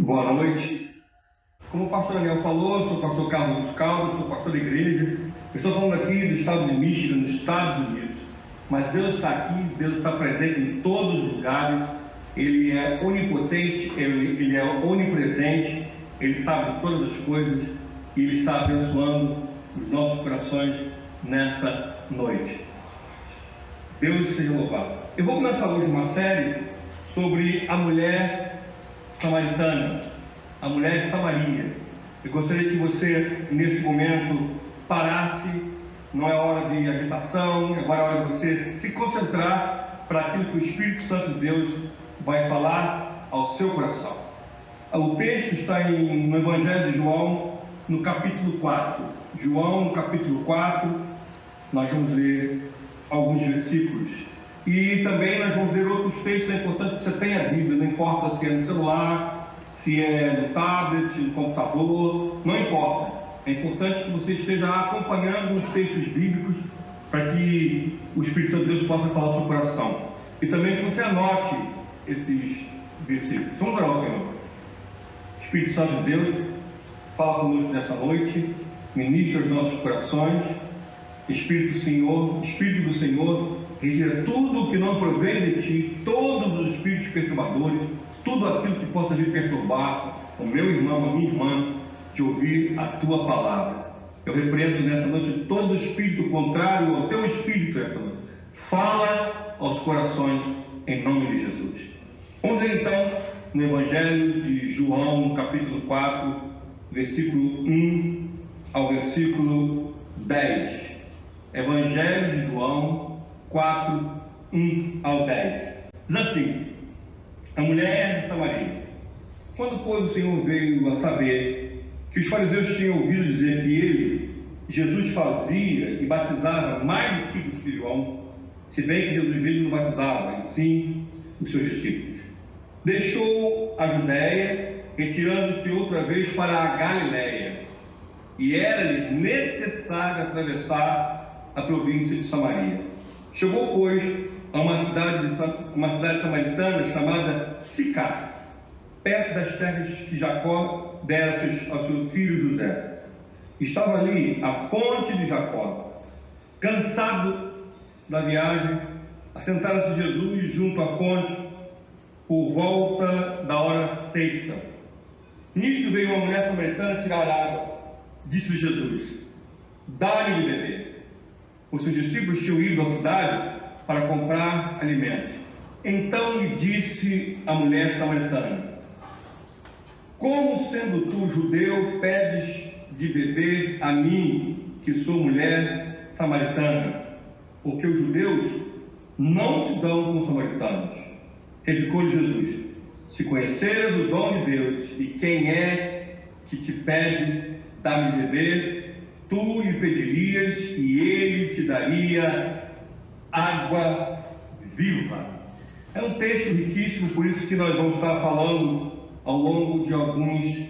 Boa noite. Como o pastor Daniel falou, sou o pastor Carlos Caldas, sou pastor da igreja. Estou falando aqui do estado de Michigan, nos Estados Unidos. Mas Deus está aqui, Deus está presente em todos os lugares. Ele é onipotente, ele é onipresente, Ele sabe de todas as coisas e Ele está abençoando os nossos corações nessa noite. Deus seja louvado. Eu vou começar hoje uma série sobre a mulher samaritana, a mulher de Samaria. Eu gostaria que você, nesse momento, parasse. Não é hora de agitação, agora é hora de você se concentrar para aquilo que o Espírito Santo de Deus vai falar ao seu coração. O texto está no Evangelho de João, no capítulo 4. João, no capítulo 4, nós vamos ler alguns versículos. E também nós vamos ler outros textos. É importante que você tenha a Bíblia, não importa se é no celular, se é no tablet, no computador, não importa. É importante que você esteja acompanhando os textos bíblicos para que o Espírito Santo de Deus possa falar ao seu coração. E também que você anote esses versículos. Vamos orar ao Senhor. Espírito Santo de Deus, fala conosco nessa noite, ministra os nossos corações. Espírito do Senhor, retira tudo o que não provém de Ti, todos os espíritos perturbadores, tudo aquilo que possa vir perturbar o meu irmão, a minha irmã, de ouvir a Tua palavra. Eu repreendo nessa noite todo espírito contrário ao Teu Espírito essa noite. Fala aos corações em nome de Jesus. Vamos ver então no Evangelho de João, no capítulo 4, versículo 1 ao versículo 10. Evangelho de João 4, 1 ao 10. Diz assim: a mulher de Samaria. Quando, pois, o Senhor veio a saber que os fariseus tinham ouvido dizer que ele, Jesus, fazia e batizava mais discípulos que João, se bem que Jesus mesmo não batizava, e sim os seus discípulos, deixou a Judéia, retirando-se outra vez para a Galiléia, e era-lhe necessário atravessar a província de Samaria. Chegou, pois, a uma cidade samaritana chamada Sicar, perto das terras que Jacó dera ao seu filho José. Estava ali a fonte de Jacó. Cansado da viagem, assentara-se Jesus junto à fonte por volta da hora sexta. Nisto veio uma mulher samaritana tirar água. Disse-lhe Jesus: dá-lhe de beber. Os seus discípulos tinham ido à cidade para comprar alimentos. Então lhe disse a mulher samaritana: como sendo tu judeu, pedes de beber a mim, que sou mulher samaritana? Porque os judeus não se dão com os samaritanos. Replicou-lhe Jesus: se conheceras o dom de Deus e quem é que te pede dar-me beber, tu lhe pedirias e ele te daria água viva. É um texto riquíssimo, por isso que nós vamos estar falando ao longo de alguns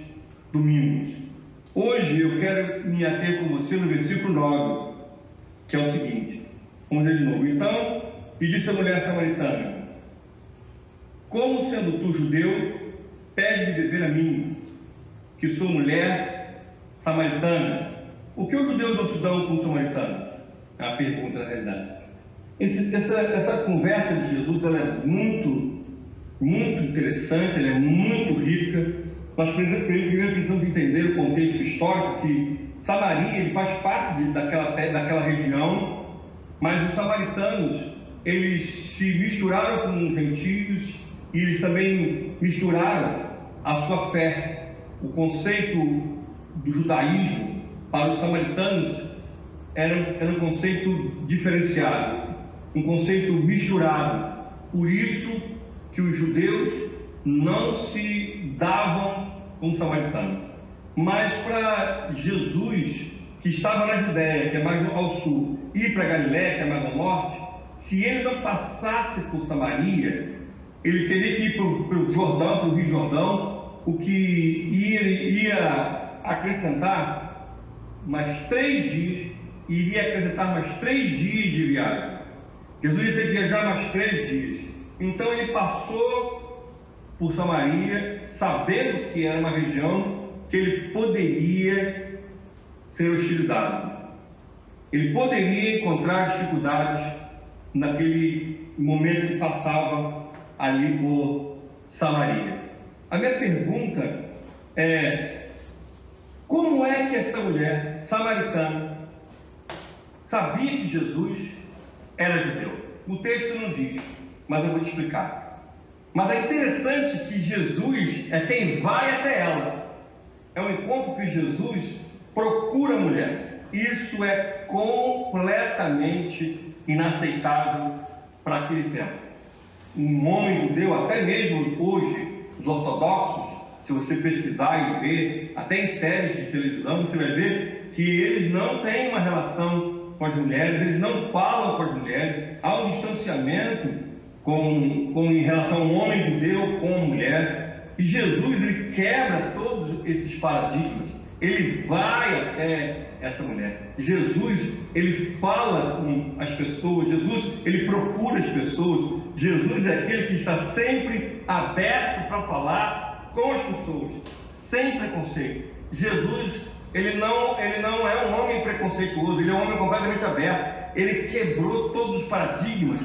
domingos. Hoje eu quero me ater com você no versículo 9, que é o seguinte. Vamos ler de novo. Então, e disse a mulher samaritana: como sendo tu judeu, pede de beber a mim, que sou mulher samaritana? O que os judeus não se dão com os samaritanos? É uma pergunta, na realidade. Essa conversa de Jesus, ela é muito interessante, ela é muito rica. Nós precisamos entender o contexto histórico, que Samaria ele faz parte daquela região, mas os samaritanos eles se misturaram com os gentios e eles também misturaram a sua fé. O conceito do judaísmo para os samaritanos era um conceito diferenciado, um conceito misturado. Por isso que os judeus não se davam com os samaritanos. Mas para Jesus, que estava na Judéia, que é mais ao sul, e para Galiléia, que é mais ao norte, se ele não passasse por Samaria, ele teria que ir para o Jordão, para o Rio Jordão, o que ia acrescentar mais 3 dias, e iria acrescentar mais 3 dias de viagem. Jesus ia ter que viajar mais 3 dias. Então ele passou por Samaria, sabendo que era uma região que ele poderia ser hostilizado. Ele poderia encontrar dificuldades naquele momento que passava ali por Samaria. A minha pergunta é: como é que essa mulher samaritana sabia que Jesus era judeu? O texto não diz, mas eu vou te explicar. Mas é interessante que Jesus é quem vai até ela. É um encontro que Jesus procura a mulher. Isso é completamente inaceitável para aquele tempo. Um homem judeu, até mesmo hoje, os ortodoxos, se você pesquisar e ver, até em séries de televisão, você vai ver que eles não têm uma relação com as mulheres, eles não falam com as mulheres, há um distanciamento em relação ao homem judeu com a mulher. E Jesus, ele quebra todos esses paradigmas, ele vai até essa mulher. Jesus, ele fala com as pessoas, Jesus, ele procura as pessoas. Jesus é aquele que está sempre aberto para falar com as pessoas, sem preconceito. Jesus, ele não é um homem preconceituoso, ele é um homem completamente aberto. Ele quebrou todos os paradigmas,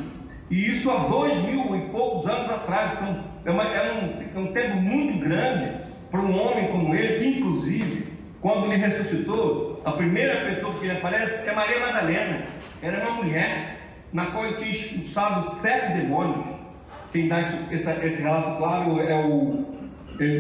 e isso há 2000 e poucos anos atrás. É um tempo muito grande para um homem como ele, que inclusive, quando ele ressuscitou, a primeira pessoa que ele aparece é Maria Madalena. Era uma mulher na qual ele tinha expulsado 7 demônios. Quem dá esse relato claro é o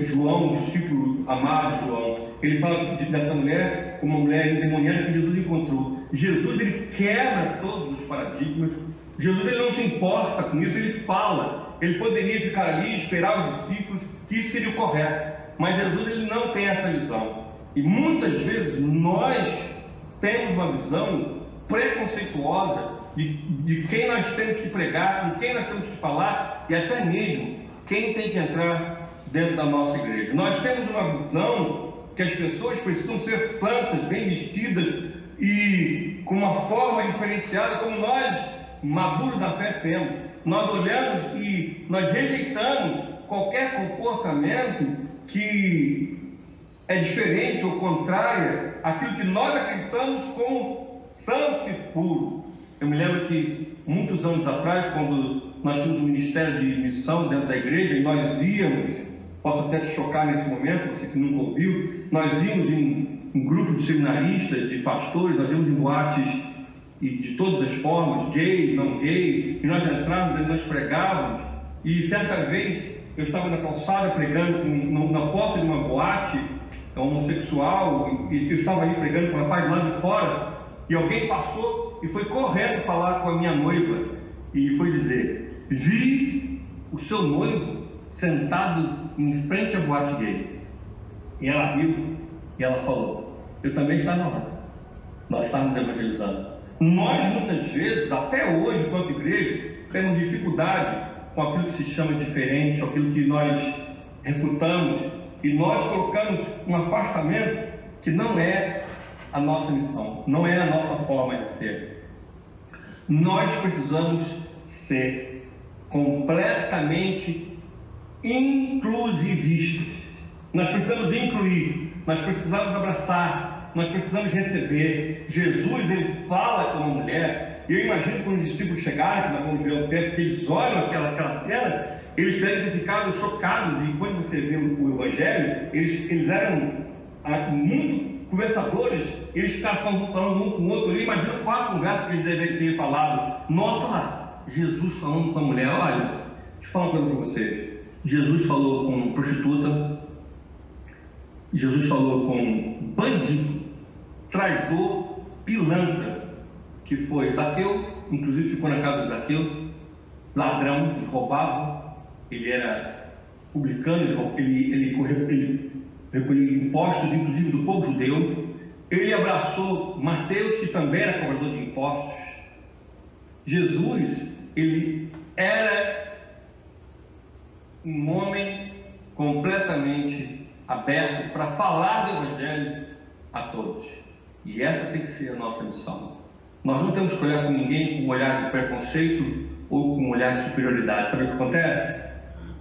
João, o discípulo amado João. Ele fala dessa mulher, uma mulher endemoniada que Jesus encontrou. Jesus, ele quebra todos os paradigmas. Jesus, ele não se importa com isso, ele fala. Ele poderia ficar ali e esperar os discípulos, que isso seria o correto. Mas Jesus, ele não tem essa visão. E muitas vezes nós temos uma visão preconceituosa de quem nós temos que pregar, com quem nós temos que falar, e até mesmo quem tem que entrar dentro da nossa igreja. Nós temos uma visão que as pessoas precisam ser santas, bem vestidas e com uma forma diferenciada, como nós, maduros da fé, temos. Nós olhamos e nós rejeitamos qualquer comportamento que é diferente ou contrário àquilo que nós acreditamos como santo e puro. Eu me lembro que muitos anos atrás, quando nós tínhamos um ministério de missão dentro da igreja, e nós íamos, posso até te chocar nesse momento, você que nunca ouviu, nós íamos em grupo de seminaristas, de pastores, nós íamos em boates e de todas as formas, gay, não gay, e nós entrávamos e nós pregávamos. E certa vez eu estava na calçada pregando na porta de uma boate homossexual, e eu estava ali pregando com o rapaz lá de fora, e alguém passou e foi correndo falar com a minha noiva e foi dizer: vi o seu noivo sentado em frente à boate gay. E ela riu e ela falou: eu também estava lá, nós estávamos evangelizando. Nós muitas vezes, até hoje, enquanto igreja, temos dificuldade com aquilo que se chama diferente, aquilo que nós refutamos, e nós colocamos um afastamento que não é a nossa missão, não é a nossa forma de ser. Nós precisamos ser completamente inclusivistas. Nós precisamos incluir, nós precisamos abraçar, nós precisamos receber. Jesus, ele fala com uma mulher, e eu imagino quando os discípulos chegarem, que nós vamos ver o tempo, que eles olham aquela cena, eles devem ter ficado chocados. E quando você vê o Evangelho, eles eram muito conversadores, eles ficavam falando um com o outro. Eu imagino qual a conversa que eles devem ter falado. Nossa, lá, Jesus falando com a mulher. Olha, deixa eu falar uma coisa para você. Jesus falou com prostituta, Jesus falou com bandido, traidor, pilantra, que foi Zaqueu, inclusive ficou na casa de Zaqueu, ladrão, ele roubava, ele era publicano, ele recolhia impostos, inclusive do povo judeu. Ele abraçou Mateus, que também era cobrador de impostos. Jesus, ele era um homem completamente aberto para falar do Evangelho a todos. E essa tem que ser a nossa missão. Nós não temos que olhar com ninguém com um olhar de preconceito ou com um olhar de superioridade. Sabe o que acontece?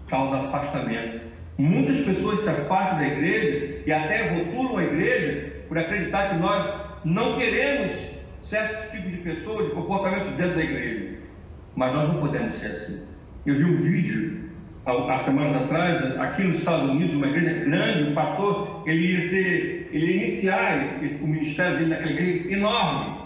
causa afastamento. Muitas pessoas se afastam da igreja e até rotulam a igreja por acreditar que nós não queremos certos tipos de pessoas, de comportamentos dentro da igreja. Mas nós não podemos ser assim. Eu vi um vídeo há semanas atrás, aqui nos Estados Unidos, uma igreja grande, o pastor, ele ia iniciar o ministério dele naquela igreja enorme.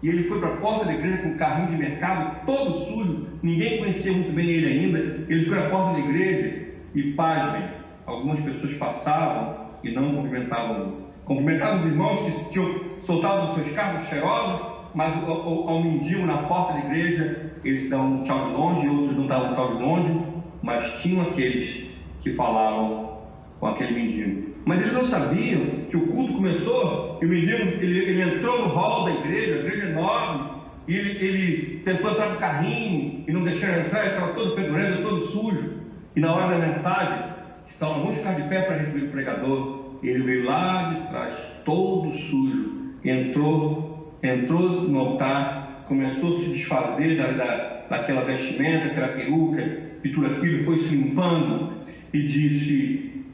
E ele foi para a porta da igreja com um carrinho de mercado todo sujo, ninguém conhecia muito bem ele ainda. Ele foi à porta da igreja e, pasmem, algumas pessoas passavam e não cumprimentavam os irmãos que tinham soltado os seus carros cheirosos, mas ao mendigo na porta da igreja eles dão um tchau de longe, outros não davam um tchau de longe, mas tinham aqueles que falavam com aquele mendigo. Mas eles não sabiam que o culto começou e o mendigo ele entrou no hall da igreja, a igreja enorme, e ele tentou entrar no carrinho e não deixaram entrar, ele estava todo fedorento, todo sujo. E na hora da mensagem, estavam vamos ficar de pé para receber o pregador. Ele veio lá de trás, todo sujo, entrou no altar, começou a se desfazer daquela vestimenta, aquela peruca e tudo aquilo, foi se limpando e disse: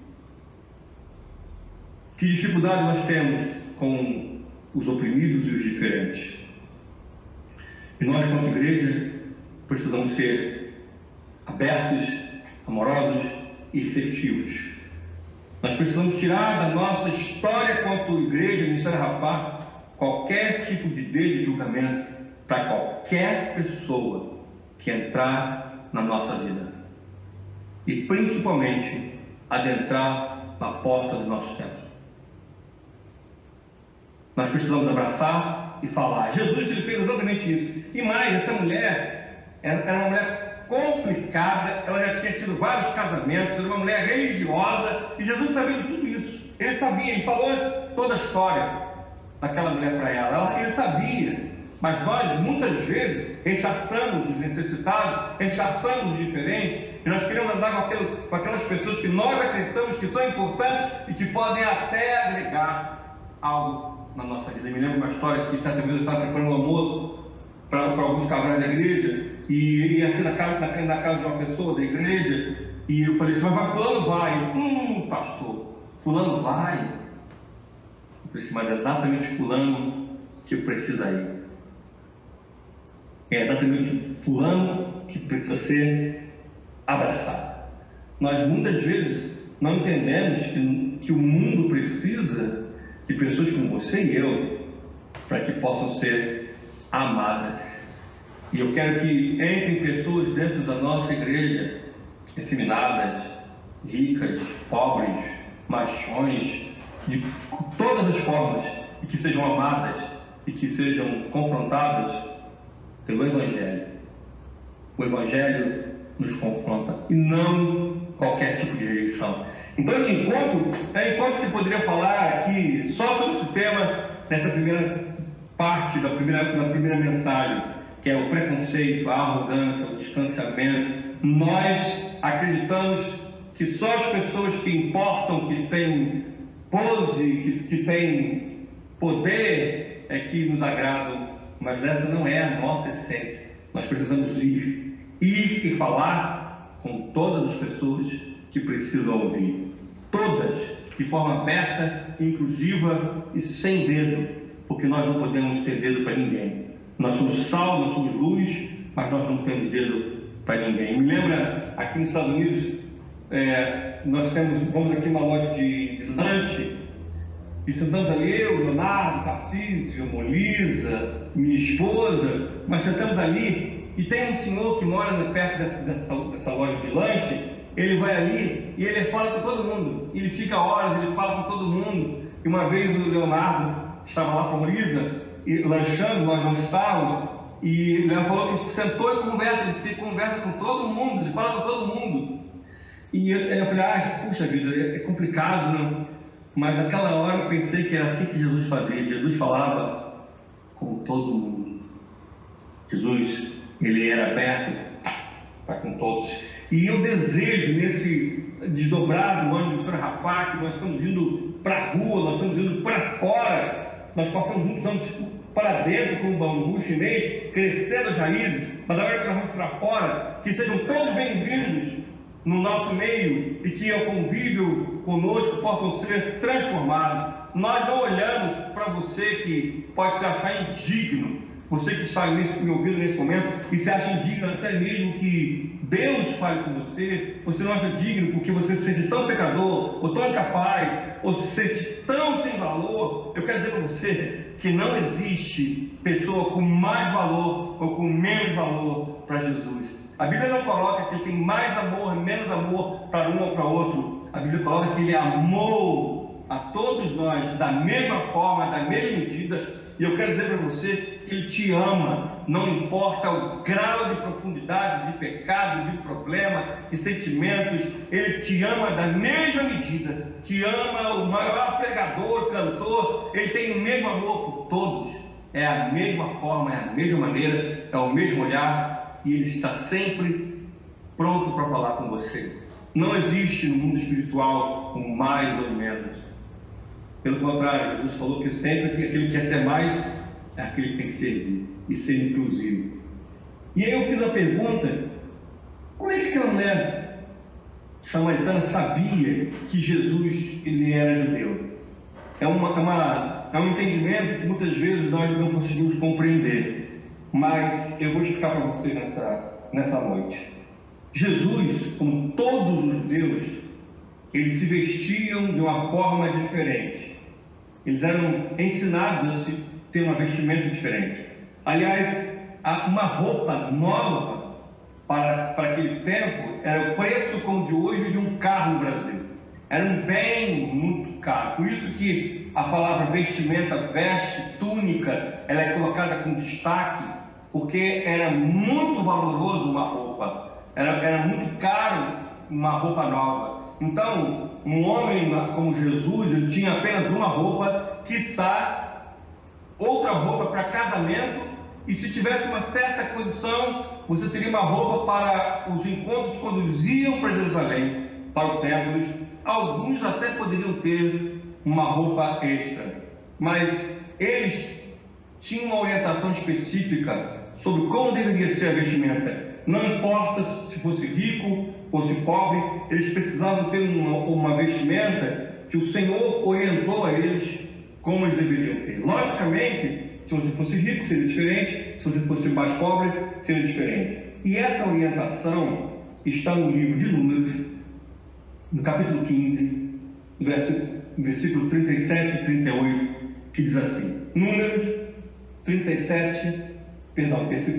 que dificuldade nós temos com os oprimidos e os diferentes. E nós, como igreja, precisamos ser abertos, amorosos e efetivos. Nós precisamos tirar da nossa história quanto igreja, Ministério Rafah, qualquer tipo de julgamento para qualquer pessoa que entrar na nossa vida. E principalmente adentrar na porta do nosso templo. Nós precisamos abraçar e falar. Jesus, ele fez exatamente isso. E mais, essa mulher era uma mulher complicada, ela já tinha tido vários casamentos, era uma mulher religiosa, e Jesus sabia de tudo isso. Ele sabia, ele falou toda a história daquela mulher para ela. Ele sabia, mas nós muitas vezes rechaçamos os necessitados, rechaçamos os diferentes, e nós queremos andar com aquelas pessoas que nós acreditamos que são importantes e que podem até agregar algo na nossa vida. Eu me lembro uma história que certa vez eu estava preparando um almoço para alguns casais da igreja, e ia assim na casa de uma pessoa da igreja, e eu falei assim: mas fulano vai? Pastor, fulano vai? Eu falei assim: mas é exatamente fulano que precisa ir. É exatamente fulano que precisa ser abraçado. Nós muitas vezes não entendemos que o mundo precisa de pessoas como você e eu para que possam ser amadas. E eu quero que entrem pessoas dentro da nossa igreja, efeminadas, ricas, pobres, machões, de todas as formas, e que sejam amadas e que sejam confrontadas pelo Evangelho. O Evangelho nos confronta e não qualquer tipo de rejeição. Então esse encontro é um encontro que eu poderia falar aqui só sobre esse tema, nessa primeira parte da primeira mensagem, que é o preconceito, a arrogância, o distanciamento. Nós acreditamos que só as pessoas que importam, que têm pose, que têm poder, é que nos agradam, mas essa não é a nossa essência. Nós precisamos ir e falar com todas as pessoas que precisam ouvir, todas, de forma aberta, inclusiva e sem dedo, porque nós não podemos ter dedo para ninguém. Nós somos sal, nós somos luz, mas nós não temos dedo para ninguém. Me lembra, aqui nos Estados Unidos, vamos aqui numa loja de lanche, e sentamos ali, eu, Leonardo, Tarcísio, Molisa, minha esposa, nós sentamos ali, e tem um senhor que mora perto dessa loja de lanche. Ele vai ali e ele fala com todo mundo, ele fica horas, ele fala com todo mundo. E uma vez o Leonardo estava lá com a Molisa, lanchando, nós não estávamos, e o Leonardo falou que sentou e conversa, ele conversa com todo mundo, ele fala com todo mundo. E eu falei: puxa vida, é complicado, não? Mas naquela hora eu pensei que era assim que Jesus fazia. Jesus falava com todo mundo. Jesus, ele era aberto para com todos. E eu desejo, nesse desdobrado ano do Ministério Rafah, que nós estamos indo para a rua, nós estamos indo para fora, nós passamos muitos anos para dentro com o bambu chinês, crescendo as raízes, mas agora que nós vamos para fora, que sejam todos bem-vindos no nosso meio e que ao convívio conosco possam ser transformados. Nós não olhamos para você que pode se achar indigno, você que está me ouvindo nesse momento e se acha indigno até mesmo que Deus fale com você, você não acha digno porque você se sente tão pecador, ou tão incapaz, ou se sente tão sem valor. Eu quero dizer para você que não existe pessoa com mais valor ou com menos valor para Jesus. A Bíblia não coloca que ele tem mais amor e menos amor para um ou para outro. A Bíblia coloca que ele amou a todos nós da mesma forma, da mesma medida. E eu quero dizer para você que ele te ama, não importa o grau de profundidade, de pecado, de problema, de sentimentos, ele te ama da mesma medida que ama o maior pregador, cantor. Ele tem o mesmo amor por todos, é a mesma forma, é a mesma maneira, é o mesmo olhar, e ele está sempre pronto para falar com você. Não existe no mundo espiritual um mais ou menos. Pelo contrário, Jesus falou que sempre que aquele que quer ser mais é aquele que tem que servir e ser inclusivo. E aí eu fiz a pergunta: como é que aquela mulher samaritana sabia que Jesus ele era judeu? É um entendimento que muitas vezes nós não conseguimos compreender, mas eu vou explicar para você nessa noite. Jesus, como todos os judeus, eles se vestiam de uma forma diferente. Eles eram ensinados a se ter uma vestimenta diferente. Aliás, uma roupa nova para aquele tempo era o preço como de hoje de um carro no Brasil. Era um bem muito caro. Por isso que a palavra vestimenta, veste, túnica, ela é colocada com destaque, porque era muito valoroso uma roupa. Era muito caro uma roupa nova. Então, um homem como Jesus, ele tinha apenas uma roupa, quiçá outra roupa para casamento, e se tivesse uma certa condição, você teria uma roupa para os encontros quando eles iam para Jerusalém, para o templo. Alguns até poderiam ter uma roupa extra, mas eles tinham uma orientação específica sobre como deveria ser a vestimenta. Não importa se fosse rico, fosse pobre, eles precisavam ter uma vestimenta que o Senhor orientou a eles como eles deveriam ter. Logicamente, se você fosse rico, seria diferente, se você fosse mais pobre, seria diferente. E essa orientação está no livro de Números, no capítulo 15, versículo 37 e 38, que diz assim: Números 37,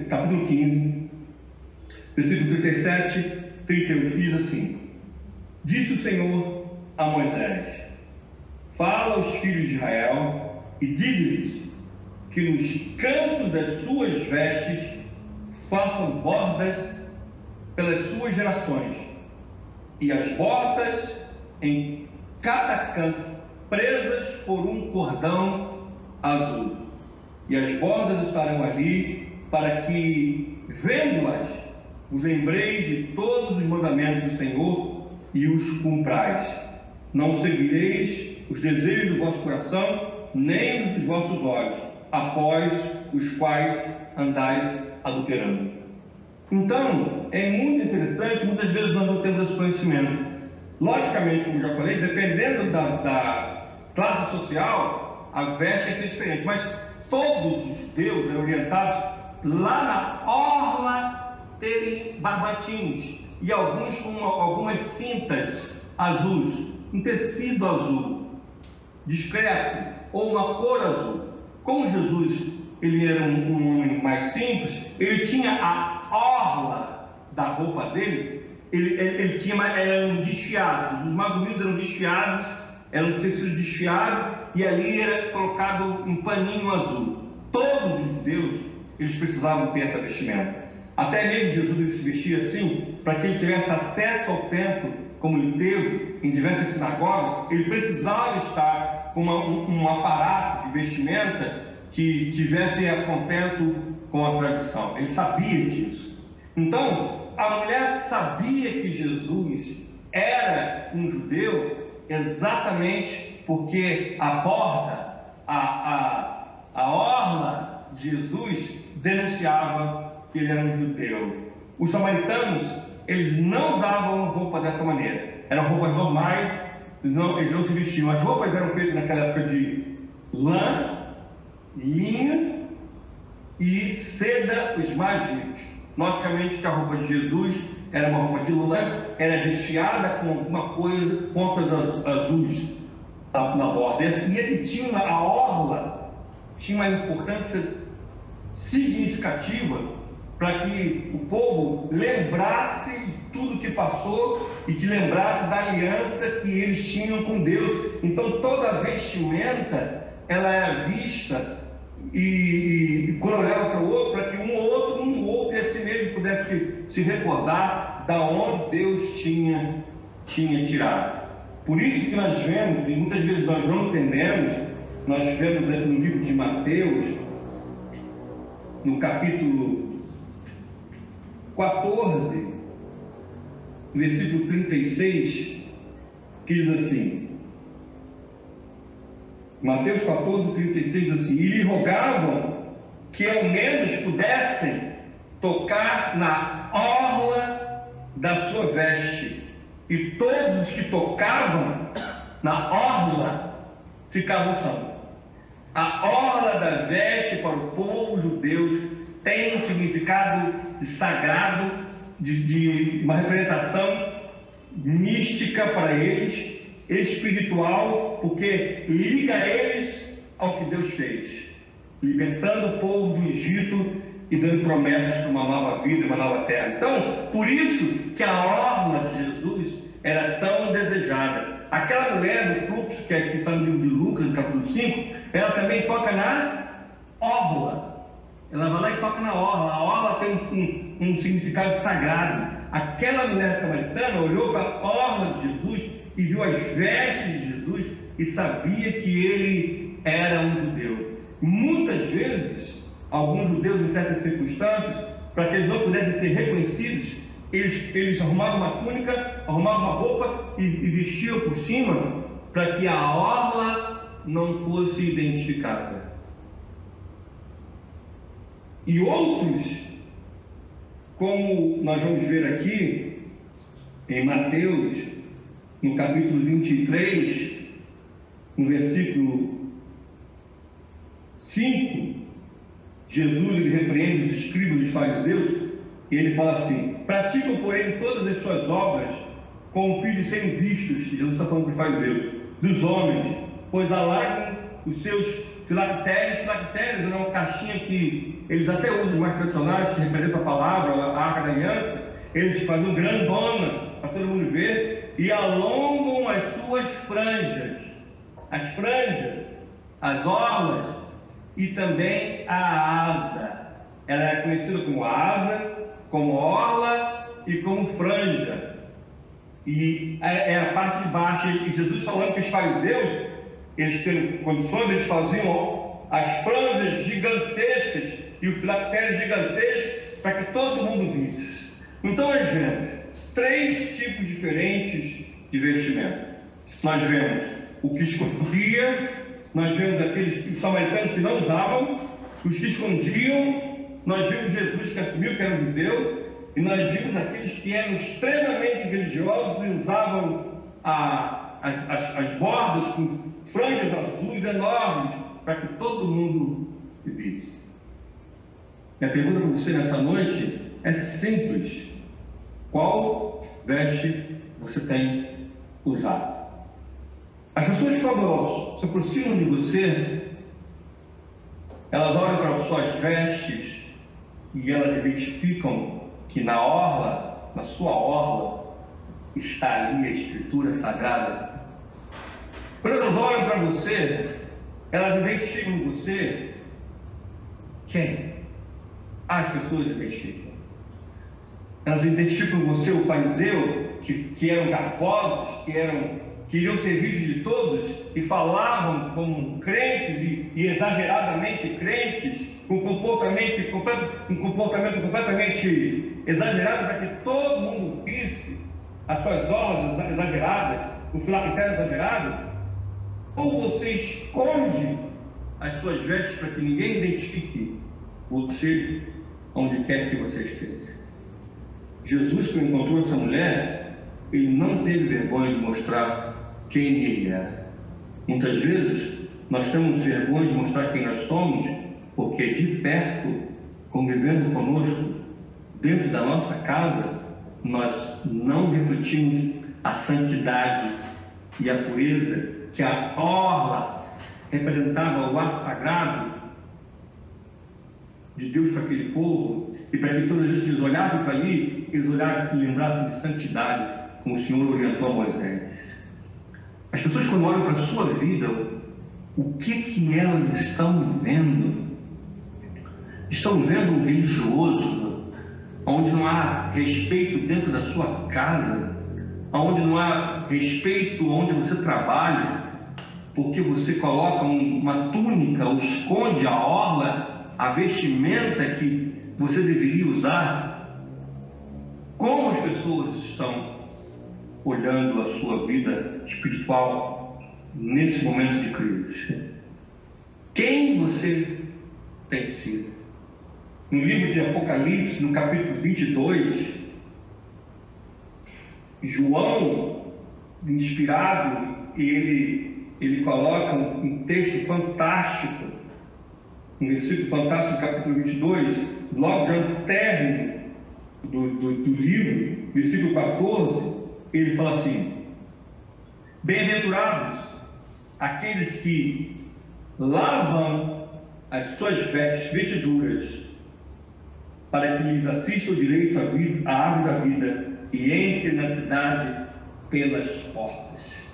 capítulo 15, versículo 37 e 38, diz assim: Disse o Senhor a Moisés: Fala aos filhos de Israel e dize-lhes que nos cantos das suas vestes façam bordas pelas suas gerações, e as bordas em cada canto presas por um cordão azul. E as bordas estarão ali para que, vendo-as, os lembreis de todos os mandamentos do Senhor e os cumprais. Não seguireis os desejos do vosso coração, nem os dos vossos olhos, após os quais andais adulterando. Então, é muito interessante, muitas vezes nós não temos esse conhecimento. Logicamente, como já falei, dependendo da classe social, a veste ia ser diferente, mas todos os judeus eram orientados lá na orla terem barbatins, e alguns com algumas cintas azuis, um tecido azul, discreto, ou uma cor azul. Como Jesus ele era um homem mais simples, ele tinha a orla da roupa dele, ele tinha, eram desfiados, os mais humildes eram desfiados, era um tecido desfiado, e ali era colocado um paninho azul. Todos os judeus, eles precisavam ter essa vestimenta. Até mesmo Jesus ele se vestia assim, para que ele tivesse acesso ao templo, como ele teve em diversas sinagogas. Ele precisava estar com um aparato de vestimenta que tivesse a contento com a tradição. Ele sabia disso. Então, a mulher sabia que Jesus era um judeu exatamente porque a borda, a orla de Jesus denunciava que ele era um judeu. Os samaritanos eles não usavam roupa dessa maneira. Eram roupas normais, eles não se vestiam. As roupas eram feitas naquela época de lã, linho e seda, os mais ricos. Logicamente que a roupa de Jesus era uma roupa de lã, era recheada com alguma coisa, pontas azuis na borda. E ele tinha a orla, tinha uma importância significativa para que o povo lembrasse de tudo que passou e que lembrasse da aliança que eles tinham com Deus. Então toda a vestimenta, ela era vista e quando olhava para o outro, para que um ou outro e assim mesmo pudesse se recordar da onde Deus tinha tirado. Por isso que nós vemos, e muitas vezes nós não entendemos, nós vemos aqui no livro de Mateus, no capítulo 14, versículo 36, que diz assim, Mateus 14, 36 diz assim, e lhe rogavam que ao menos pudessem tocar na orla da sua veste, e todos os que tocavam na orla ficavam sãos. A orla da veste para o povo judeu tem um significado sagrado, de uma representação mística para eles, espiritual, porque liga eles ao que Deus fez, libertando o povo do Egito e dando promessas para uma nova vida, uma nova terra. Então, por isso que a orla de Jesus era tão desejada. Aquela mulher do fluxo, que está no livro de Lucas, capítulo 5, ela também toca na orla. Ela vai lá e toca na orla. A orla tem um significado sagrado. Aquela mulher samaritana olhou para a orla de Jesus e viu as vestes de Jesus e sabia que ele era um judeu. Muitas vezes, alguns judeus, em certas circunstâncias, para que eles não pudessem ser reconhecidos, eles arrumavam uma túnica, arrumavam uma roupa e vestiam por cima para que a orla não fosse identificada. E outros, como nós vamos ver aqui em Mateus, no capítulo 23, no versículo 5, Jesus ele repreende os escribas e os fariseus, e ele fala assim, praticam, porém, todas as suas obras com o fim de serem vistos, Jesus está falando para os fariseus, dos homens, pois alargam os seus filactérios. Filactérios é uma caixinha que eles até usam, os mais tradicionais, que representam a palavra, a arca da aliança. Eles fazem grandona para todo mundo ver e alongam as suas franjas, as orlas e também a asa. Ela é conhecida como asa, como orla e como franja. E é a parte de baixo. E Jesus falando que os fariseus, eles tendo condições, eles faziam as franjas gigantescas e o filactério gigantesco para que todo mundo visse. Então nós vemos 3 tipos diferentes de vestimenta. Nós vemos o que escondia, nós vemos os samaritanos que não usavam, os que escondiam, nós vimos Jesus que assumiu que era um judeu, e nós vimos aqueles que eram extremamente religiosos e usavam as bordas com franjas azuis enormes para que todo mundo visse. Minha pergunta para você nessa noite é simples: qual veste você tem usado? As pessoas que se aproximam de você, elas olham para as suas vestes e elas identificam que na sua orla, está ali a Escritura Sagrada. Quando elas olham para você, elas identificam em você quem? As pessoas identificam. Elas identificam em você o fariseu, que eram garbosos, que iriam ser vistos de todos e falavam como crentes e exageradamente crentes, com um comportamento completamente exagerado para que todo mundo visse as suas orlas exageradas, o filactério exagerado? Ou você esconde as suas vestes para que ninguém identifique você onde quer que você esteja? Jesus, que encontrou essa mulher, ele não teve vergonha de mostrar quem ele era. Muitas vezes nós temos vergonha de mostrar quem nós somos, porque de perto, convivendo conosco, dentro da nossa casa, nós não refletimos a santidade e a pureza que a orla representava, o ato sagrado de Deus para aquele povo, e para que todas as vezes que eles olhassem para ali, eles olhassem e lembrassem de santidade, como o Senhor orientou a Moisés. As pessoas, quando olham para a sua vida, o que elas estão vendo? Estão vendo um religioso, onde não há respeito dentro da sua casa, onde não há respeito onde você trabalha, porque você coloca uma túnica ou esconde a orla, a vestimenta que você deveria usar? Como as pessoas estão olhando a sua vida espiritual nesse momento de crise? Quem você tem sido? No livro de Apocalipse, no capítulo 22, João, inspirado, ele coloca um texto fantástico, um versículo fantástico, no capítulo 22, logo já no término do livro, versículo 14, ele fala assim: bem-aventurados aqueles que lavam as suas vestiduras, para que lhes assista o direito à árvore da vida e entre na cidade pelas portas.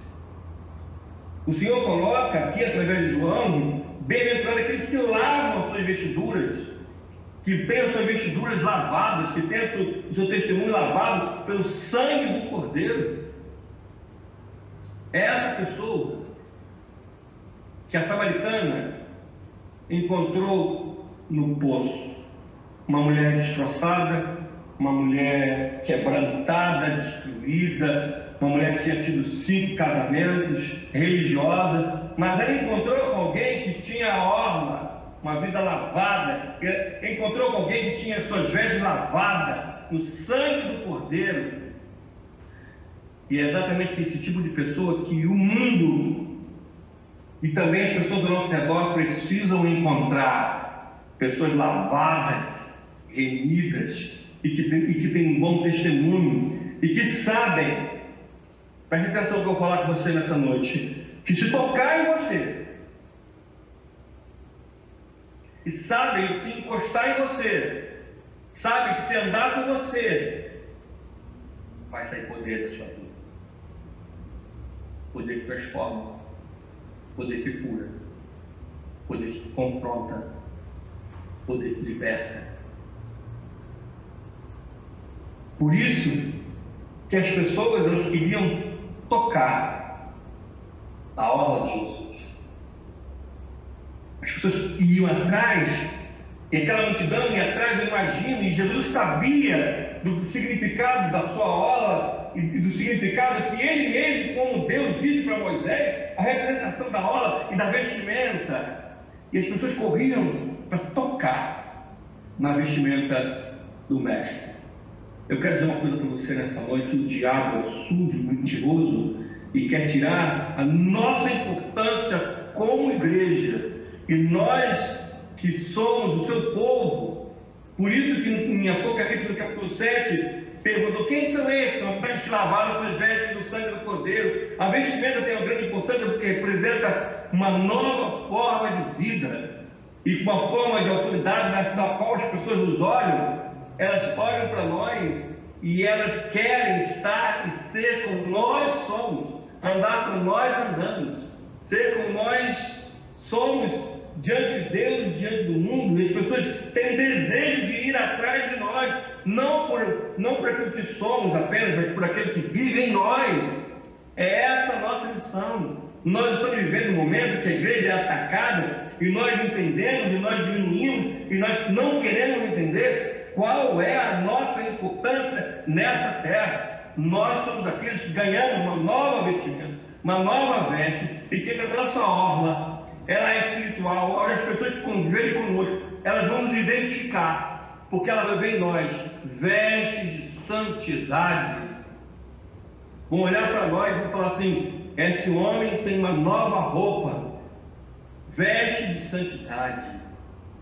O Senhor coloca aqui, através de João, bem-aventurados aqueles que lavam as suas vestiduras, que têm as suas vestiduras lavadas, que têm o seu testemunho lavado pelo sangue do Cordeiro. É essa pessoa que a samaritana encontrou no poço. Uma mulher destroçada, uma mulher quebrantada, destruída, uma mulher que tinha tido 5 casamentos, religiosa, mas ela encontrou com alguém que tinha a orla, uma vida lavada, encontrou com alguém que tinha suas vestes lavadas no sangue do Cordeiro. E é exatamente esse tipo de pessoa que o mundo e também as pessoas do nosso redor precisam encontrar. Pessoas lavadas, remidas, e que têm um bom testemunho, e que sabem, preste atenção no que eu vou falar com você nessa noite, que se tocar em você, e sabem que se encostar em você, sabem que se andar com você, vai sair poder da sua vida. Poder que transforma, poder que cura, poder que confronta, poder que liberta. Por isso que as pessoas, elas queriam tocar a orla de Jesus. As pessoas iam atrás, e aquela multidão ia atrás, eu imagino, e Jesus sabia do significado da sua orla e do significado que ele mesmo, como Deus, disse para Moisés, a representação da orla e da vestimenta. E as pessoas corriam para tocar na vestimenta do Mestre. Eu quero dizer uma coisa para você nessa noite: o diabo é sujo, mentiroso, e quer tirar a nossa importância como igreja. E nós que somos o seu povo, por isso que em Apocalipse, no capítulo 7, perguntou: quem são esses? São aqueles que lavaram suas vestes no sangue do Cordeiro. A vestimenta tem uma grande importância porque representa uma nova forma de vida e uma forma de autoridade na qual as pessoas nos olham. Elas olham para nós e elas querem estar e ser como nós somos, andar como nós andamos, ser como nós somos diante de Deus e diante do mundo. E as pessoas têm desejo de ir atrás de nós, não por aquilo que somos apenas, mas por aquilo que vive em nós. É essa a nossa missão. Nós estamos vivendo um momento que a igreja é atacada e nós entendemos e nós diminuímos e nós não queremos entender qual é a nossa importância nessa terra. Nós somos aqueles que ganhamos uma nova vestimenta, uma nova veste, e que a nossa orla, ela é espiritual. Olha, as pessoas que convivem conosco, elas vão nos identificar, porque ela vai ver em nós vestes de santidade. Vão olhar para nós e vão falar assim: esse homem tem uma nova roupa, veste de santidade,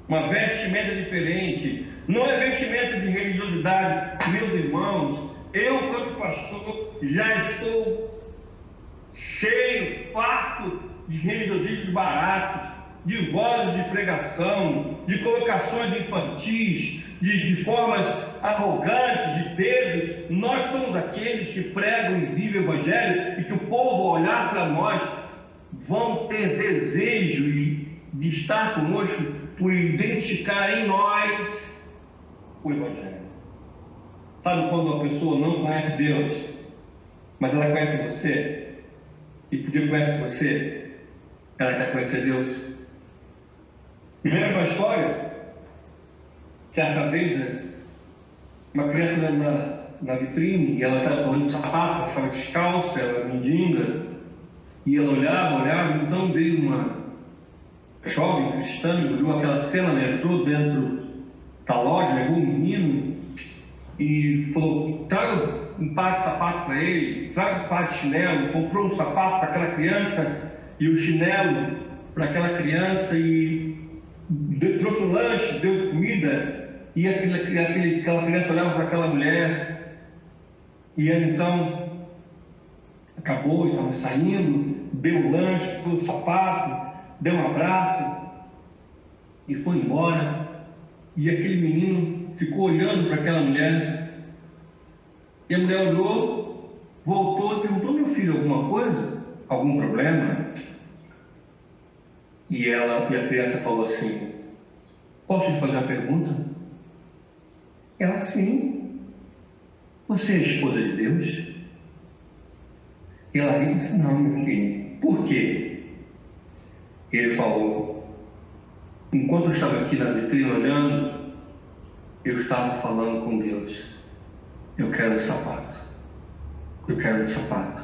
uma vestimenta diferente. Não é vestimenta de religiosidade. Meus irmãos, eu, quanto pastor, já estou cheio, farto de religiosismo barato, de vozes de pregação, de colocações infantis, de formas arrogantes, de dedos. Nós somos aqueles que pregam e vivem o Evangelho, e que o povo, ao olhar para nós, vão ter desejo de estar conosco por identificar em nós o Evangelho. Sabe quando uma pessoa não conhece Deus, mas ela conhece você? E porque conhece você, ela quer conhecer Deus? Me lembra uma história? Certa vez, uma criança na vitrine, e ela estava correndo sapato, ela estava descalça, ela era mendiga, e ela olhava, então veio uma jovem cristã, e olhou aquela cena, ela entrou dentro da loja, levou um menino, e falou: traga um par de sapato para ele, traga um par de chinelo. Comprou um sapato para aquela criança e o chinelo para aquela criança, e trouxe um lanche, deu comida, e aquela criança olhava para aquela mulher, e aí então acabou, estava saindo, deu o lanche, deu o sapato, deu um abraço e foi embora. E aquele menino ficou olhando para aquela mulher, e a mulher olhou, voltou e perguntou: meu filho, alguma coisa? Algum problema? E a criança falou assim: posso te fazer uma pergunta? Ela: sim. Você é a esposa de Deus? E ela riu e disse: não, meu filho. Por quê? Ele falou: enquanto eu estava aqui na vitrine olhando, eu estava falando com Deus. Eu quero um sapato. Eu quero um sapato.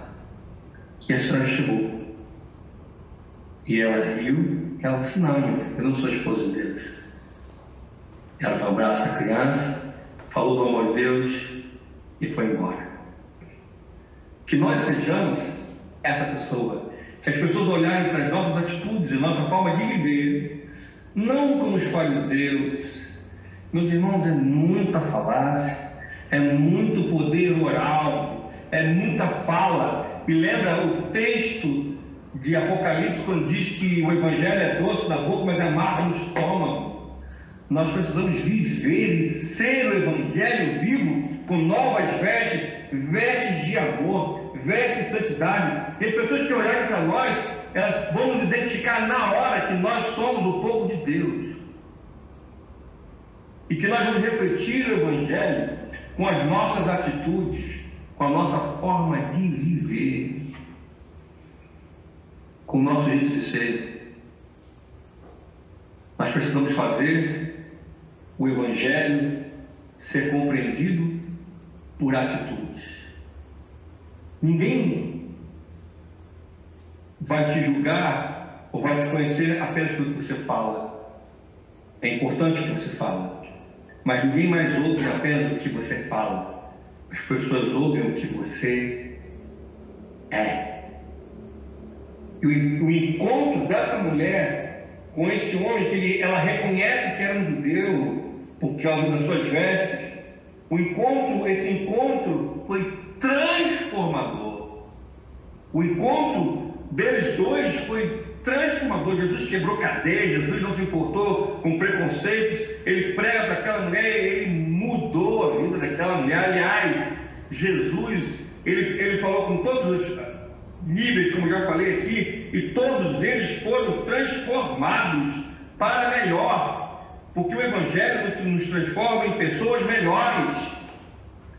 E a senhora chegou. E ela riu. Ela disse: não, eu não sou esposa de Deus. Ela deu um abraço à criança, falou do amor de Deus e foi embora. Que nós sejamos essa pessoa. Que as pessoas olharem para as nossas atitudes e nossa forma de viver, não como os fariseus. Meus irmãos, é muita falácia, é muito poder oral, é muita fala. Me lembra o texto de Apocalipse, quando diz que o Evangelho é doce na boca, mas é amargo no estômago. Nós precisamos viver e ser o Evangelho vivo, com novas vestes de amor, vestes de santidade. E as pessoas que olharem para nós, elas vão nos identificar na hora que nós somos o povo de Deus. E que nós vamos refletir o Evangelho com as nossas atitudes, com a nossa forma de viver, com o nosso jeito de ser. Nós precisamos fazer o Evangelho ser compreendido por atitudes. Ninguém vai te julgar ou vai te conhecer apenas pelo que você fala. É importante o que você fala, mas ninguém mais ouve apenas o que você fala. As pessoas ouvem o que você é. E o encontro dessa mulher com esse homem, que ela reconhece que era um judeu por causa das suas vestes, esse encontro foi transformador. O encontro deles dois foi transformador. Jesus quebrou cadeias, Jesus não se importou com preconceitos, ele prega para aquela mulher, ele mudou a vida daquela mulher. Aliás, Jesus, ele falou com todos os níveis, como já falei aqui, e todos eles foram transformados para melhor, porque o Evangelho nos transforma em pessoas melhores.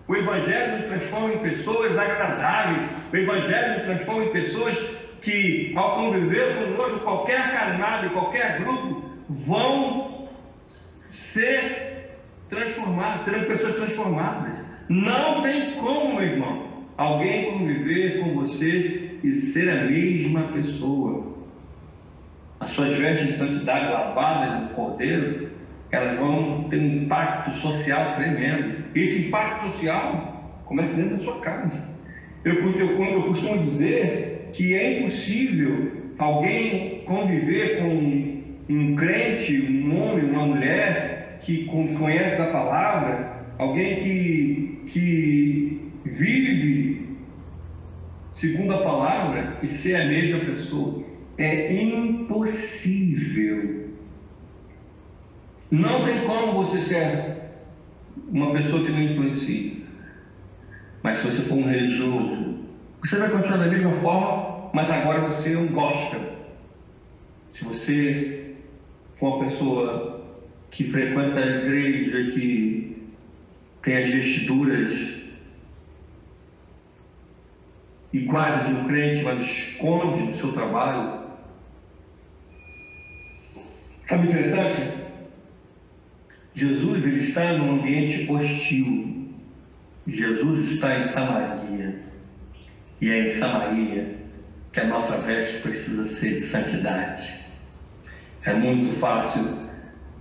O Evangelho nos transforma em pessoas agradáveis. O Evangelho nos transforma em pessoas que, ao conviver conosco, qualquer caminhada e qualquer grupo, vão ser transformados, serão pessoas transformadas. Não tem como, meu irmão, alguém conviver com você e ser a mesma pessoa. As suas vestes de santidade lavadas no Cordeiro, elas vão ter um impacto social tremendo. Esse impacto social Comece dentro da sua casa. Eu costumo dizer que é impossível alguém conviver com um crente, um homem, uma mulher que conhece da palavra, alguém que vive segundo a palavra e ser a mesma pessoa. É impossível. Não tem como você ser uma pessoa que não influencia. Mas se você for um religioso, você vai continuar da mesma forma, mas agora você é um gospel. Se você for uma pessoa que frequenta a igreja, que tem as vestiduras iguais de um crente, mas esconde do seu trabalho. Sabe o interessante? Jesus ele está num ambiente hostil. Jesus está em Samaria. E é em Samaria que a nossa veste precisa ser de santidade. É muito fácil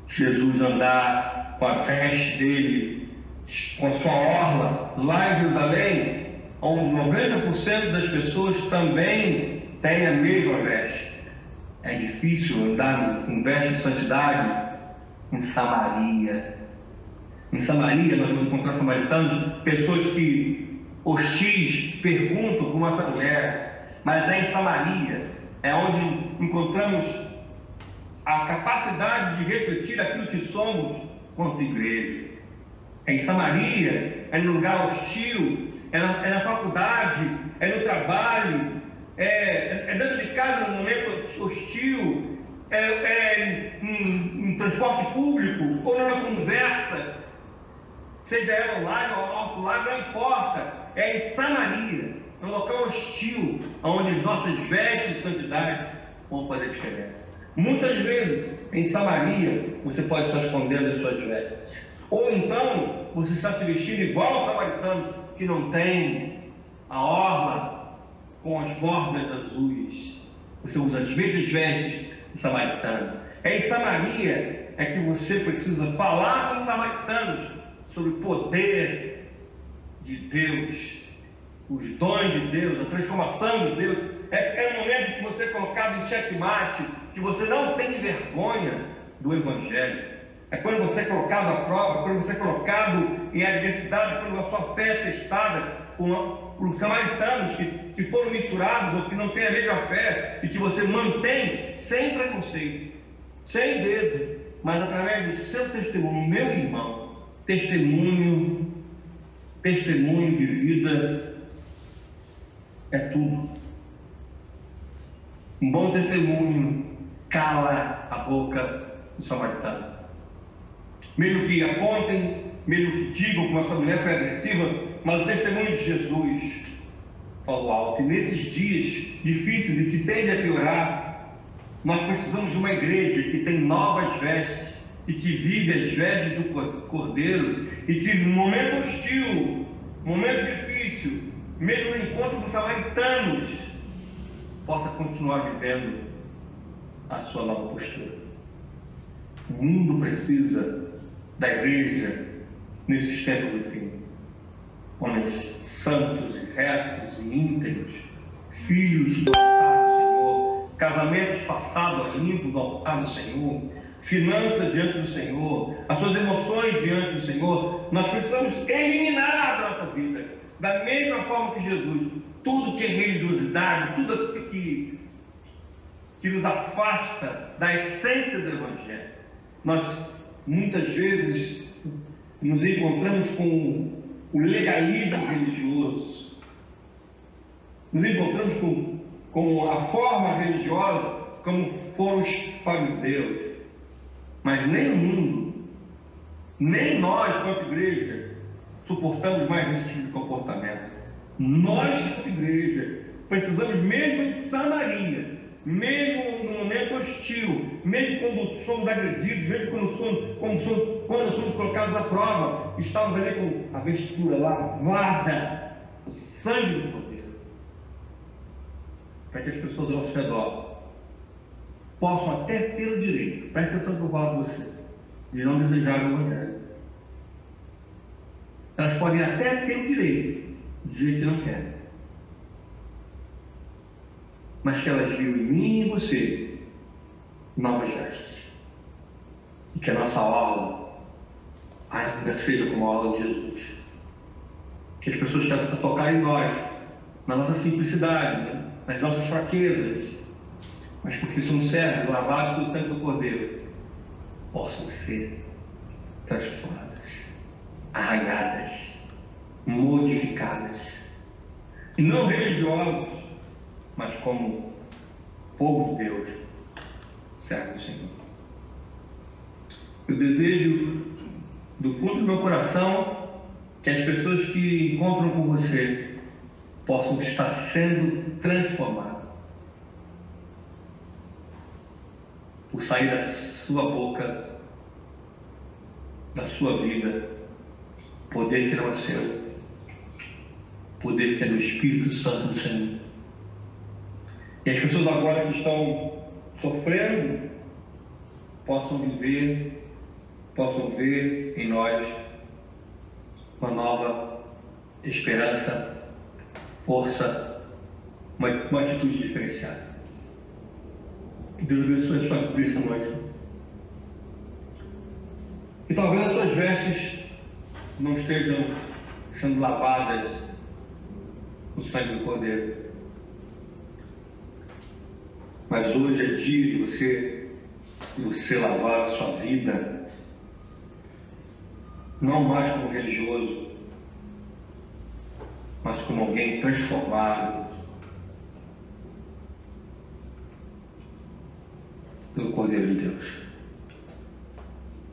Jesus andar com a veste dele, com a sua orla, lá em Jerusalém, onde 90% das pessoas também têm a mesma veste. É difícil andar com veste de santidade em Samaria. Em Samaria nós vamos encontrar samaritanos, pessoas que hostis perguntam como essa mulher, mas é em Samaria, é onde encontramos a capacidade de refletir aquilo que somos quanto igreja. É em Samaria, é no lugar hostil, é na faculdade, é no trabalho, é dentro de casa no momento hostil, em transporte público, ou numa conversa, seja ela online ou offline, não importa, é em Samaria, é um local hostil, onde as nossas vestes de santidade vão fazer diferença. Muitas vezes, em Samaria, você pode estar escondendo as suas vestes. Ou então, você está se vestindo igual aos samaritanos, que não tem a orla com as bordas azuis. Você usa as mesmas vestes do samaritano. É em Samaria é que você precisa falar com os samaritanos sobre o poder de Deus, os dons de Deus, a transformação de Deus. É o momento que você é colocado em xeque-mate, que você não tem vergonha do Evangelho. É quando você é colocado à prova, quando você é colocado em adversidade, quando a sua fé é testada por samaritanos que foram misturados ou que não têm a mesma fé, e que você mantém sem preconceito, sem dedo, mas através do seu testemunho, meu irmão, testemunho de vida é tudo. Um bom testemunho cala a boca do samaritano. Mesmo que apontem, mesmo que digam como essa mulher foi agressiva, mas o testemunho de Jesus falou alto. E nesses dias difíceis e que tendem a piorar, nós precisamos de uma igreja que tem novas vestes e que vive as vestes do Cordeiro, e que no momento hostil, momento difícil, mesmo no encontro dos samaritanos, possa continuar vivendo a sua nova postura. O mundo precisa da igreja nesses tempos do fim, homens santos e retos e íntegros, filhos do altar do Senhor, casamentos passados a limpo do altar do Senhor, finanças diante do Senhor, as suas emoções diante do Senhor. Nós precisamos eliminar da nossa vida, da mesma forma que Jesus, tudo que é religiosidade, tudo que nos afasta da essência do Evangelho. Nós muitas vezes nos encontramos com o legalismo religioso, nos encontramos com a forma religiosa como foram os fariseus, mas nem o mundo, nem nós, quanto igreja, suportamos mais esse tipo de comportamento. Nós, quanto igreja, precisamos mesmo em Samaria, mesmo no momento hostil, mesmo quando somos agredidos, mesmo quando somos colocados à prova, estamos ali com a vestura lavada, o sangue do Cordeiro, para que as pessoas ao nosso redor possam até ter o direito, preste atenção que eu falo a você, de não desejar o Evangelho. Elas podem até ter o direito de dizer que não querem, mas que elas viram em mim e em você novas vestes. E que a nossa aula ainda seja como a aula de Jesus. Que as pessoas querem tocar em nós, na nossa simplicidade, né? Nas nossas fraquezas, mas porque somos servos, lavados pelo sangue do Cordeiro, possam ser transformadas, arranhadas, modificadas. E não religiosos, mas como povo de Deus, servo do Senhor. Eu desejo, do fundo do meu coração, que as pessoas que encontram com você possam estar sendo transformadas por sair da sua boca, da sua vida, poder que não é seu, poder que é do Espírito Santo do Senhor. E as pessoas agora que estão sofrendo possam viver, possam ver em nós uma nova esperança, força, uma atitude diferenciada. Que Deus abençoe a sua vida esta noite. E talvez as suas vestes não estejam sendo lavadas no sangue do Cordeiro. Mas hoje é dia de você lavar a sua vida, não mais como religioso, mas como alguém transformado pelo Cordeiro de Deus.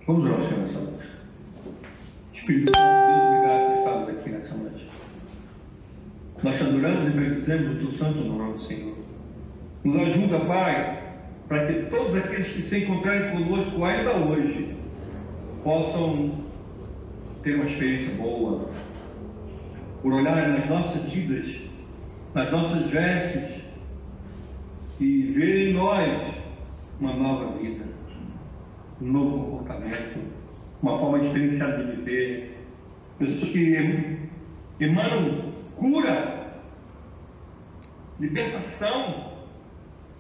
Vamos orar ao Senhor nessa noite. Espírito Santo de Deus, obrigado por estarmos aqui nessa noite. Nós te adoramos e bendizemos o teu santo nome, Senhor. Nos ajuda, Pai, para que todos aqueles que se encontrarem conosco ainda hoje possam ter uma experiência boa, por olharem nas nossas vidas, nas nossas vestes e ver em nós uma nova vida, um novo comportamento, uma forma diferenciada de viver. Pessoas que emanam cura, libertação,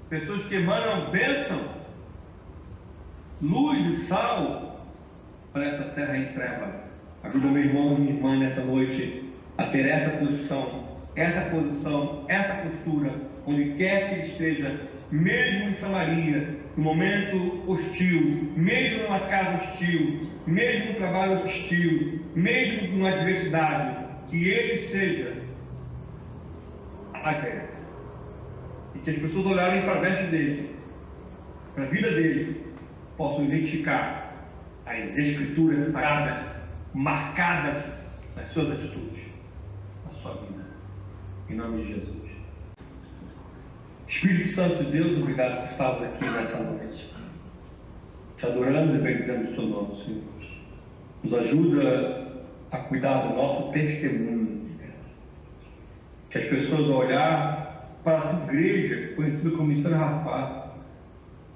pessoas que emanam bênção, luz e sal para essa terra em treva. Ajuda meu irmão e minha irmã nessa noite a ter essa posição, essa postura, onde quer que ele esteja, mesmo em Samaria, no momento hostil, mesmo numa casa hostil, mesmo no trabalho hostil, mesmo numa adversidade, que ele seja a veste. E que as pessoas olharem para a veste dele, para a vida dele, possam identificar as escrituras sagradas, marcadas nas suas atitudes, na sua vida. Em nome de Jesus. Espírito Santo de Deus, obrigado por estarmos aqui nessa noite. Te adoramos e bendizemos o teu nome, Senhor. Nos ajuda a cuidar do nosso testemunho. Que as pessoas ao olhar para a tua igreja, conhecida como Missão Rafá,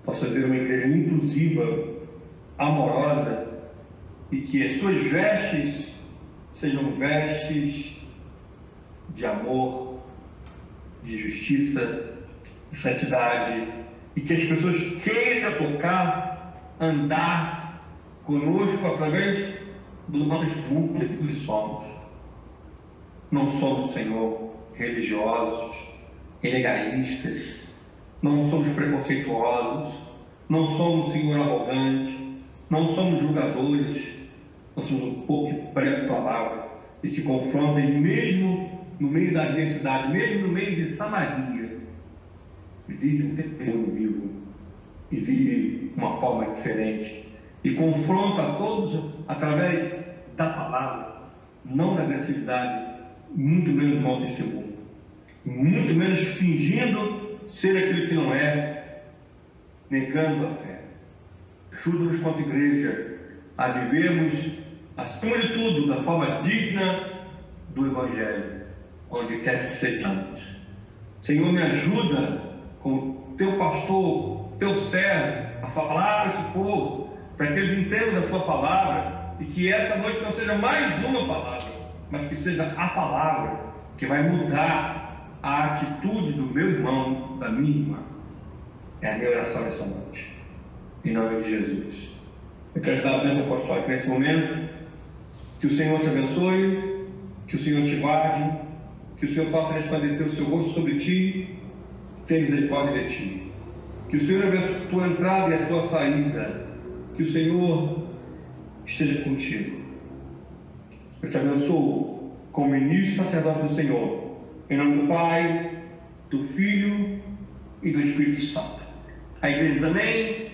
possam ver uma igreja inclusiva, amorosa, e que as suas vestes sejam vestes de amor, de justiça, de santidade, e que as pessoas queiram tocar, andar conosco através do nosso estudo que nós somos. Não somos, Senhor, religiosos, legalistas, não somos preconceituosos, não somos, Senhor, arrogantes, não somos julgadores, nós somos um povo que prega a palavra e que confronta, e mesmo no meio da adversidade, mesmo no meio de Samaria, vive um testemunho vivo e vive uma forma diferente e confronta a todos através da palavra, não da agressividade, muito menos mau testemunho, muito menos fingindo ser aquilo que não é, negando a fé. Ajuda-nos quanto igreja a vivermos, acima de tudo, da forma digna do Evangelho, onde quer que sejamos. Senhor, me ajuda, como teu pastor, teu servo, a falar para esse povo, para que eles entendam da tua palavra, e que essa noite não seja mais uma palavra, mas que seja a palavra que vai mudar a atitude do meu irmão, da minha irmã. É a minha oração essa noite. Em nome de Jesus. Eu quero dar a bênção apostólica nesse momento. Que o Senhor te abençoe, que o Senhor te guarde, que o Senhor faça resplandecer o seu rosto sobre ti, tenha misericórdia de ti. Que o Senhor abençoe a tua entrada e a tua saída. Que o Senhor esteja contigo. Eu te abençoo como ministro e sacerdote do Senhor. Em nome do Pai, do Filho e do Espírito Santo. A igreja diz amém.